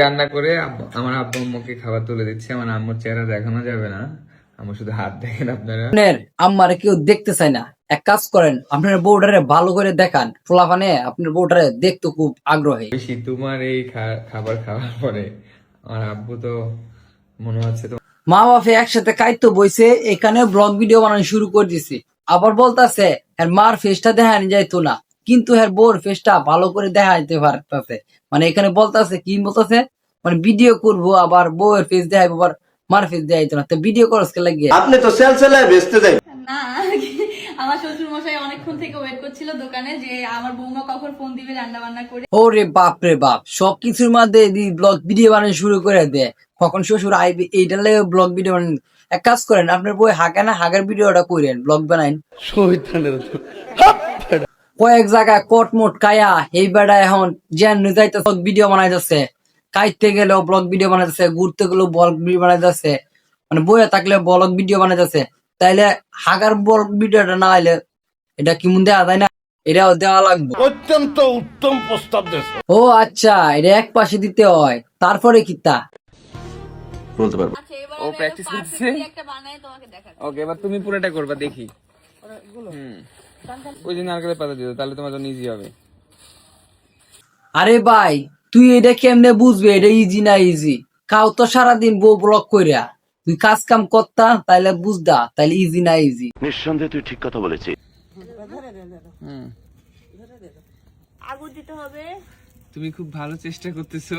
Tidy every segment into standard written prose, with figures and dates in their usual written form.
রান্না করে আমার আব্বু আম্মুকে খাবার তুলে দিচ্ছে। আমার আম্মুর চেহারা দেখানো যাবে না, আমার শুধু হাত দেখেন আপনারা। আম্মারে কেউ দেখতে চায় না, এক কাজ করেন আপনার বউটারে ভালো করে দেখান, পোলাপানে আপনার বউটারে দেখতে খুব আগ্রহী। বেশি তোমার এই খাবার খাওয়ার পরে আমার আব্বু তো মনে হচ্ছে তো মা বাপে একসাথে কাইতো বইছে, এখানে ব্লগ ভিডিও বানানো শুরু করে দিছি। আবার বলতাছে এর মার ফেসটা দেখানি যাইতো না, কিন্তু এর বউর ফেসটা ভালো করে দেখাইতে পারতাছে। মানে এখানে বলতাছে কি বলতাছে, মানে ভিডিও করবো আবার বউয়ের ফেস দেখাইবো, আবার মার ফেস দেখাইতো না, তো ভিডিও করস কে লাগিয়ে। আপনি তো সেল সেলায় বেচতে দেন না, আমার শ্বশুর মশাই অনেকক্ষণ থেকে ওয়েট করছিল দোকানে যে আমার বৌমা কখন ফোন দিবে রান্না বান্না করে। ওরে বাপ রে বাপ, সবকিছুর মধ্যে ব্লগ ভিডিও বানানো শুরু করে দেয়, কখন শ্বশুর আইবে এইটা লেগে ব্লগ ভিডিও বানান। এক কাজ করেন আপনার বই হাঁকে না, হাঁকের ভিডিওটা করেন, ব্লগ বানাইন। কয়েক জায়গায় কটমট কায়া এই বেড়া এখন জ্যান যাইতে ভিডিও বানাইতেছে, কাইতে গেলেও ব্লগ ভিডিও বানাইতেছে, ঘুরতে গেলেও ব্লগ ভিডিও বানাইতেছে, মানে বইয়ে থাকলে ব্লগ ভিডিও বানাইতেছে। তাইলে হাগার ব্লগ ভিডিওটা না আইলে এটা কেমন দেওয়া যায় না, এটাও দেওয়া লাগবে। অত্যন্ত উত্তম প্রস্তাব দিয়েছে ও আচ্ছা, এটা এক পাশে দিতে হয়, তারপরে কি তা বলতে পারবো আচ্ছা, এবার ও আমি practice একদম করছে? perfectly একটা বানাই তোমাকে দেখাচ্ছি। ওকে, এবার তুমি পুরোটা করবা দেখি। ওই যে নারকেলের পাতা দিও, তাহলে তোমার জন্য ইজি হবে। আরে ভাই তুই এটা কেমনে বুঝবে এটা ইজি না ইজি? কাউ তো সারাদিন বউ ব্লক কইরা, তুই কাজ কাম করতা তাইলে বুঝদা তাইলে ইজি না ইজি। নিঃসন্দেহে তুই ঠিক কথা বলেছিস আগুন দিতে হবে। তুমি খুব ভালো চেষ্টা করতেছো।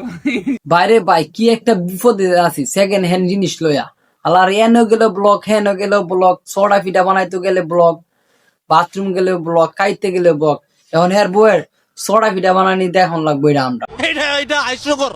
বাইরে ভাই কি একটা বিপদে আছি, সেকেন্ড হ্যান্ড জিনিস লইয়া। আলার এনে গেলে ব্লক, হেন গেলে ব্লক, ছড়া ফিটা বানাইতে গেলে ব্লক, বাথরুম গেলে ব্লক, খাইতে গেলে ব্লক। এখন হের বউয়ের ছড়া ফিটা বানানি দেখুন লাগবে এটা আমরা। এটা হাস্যকর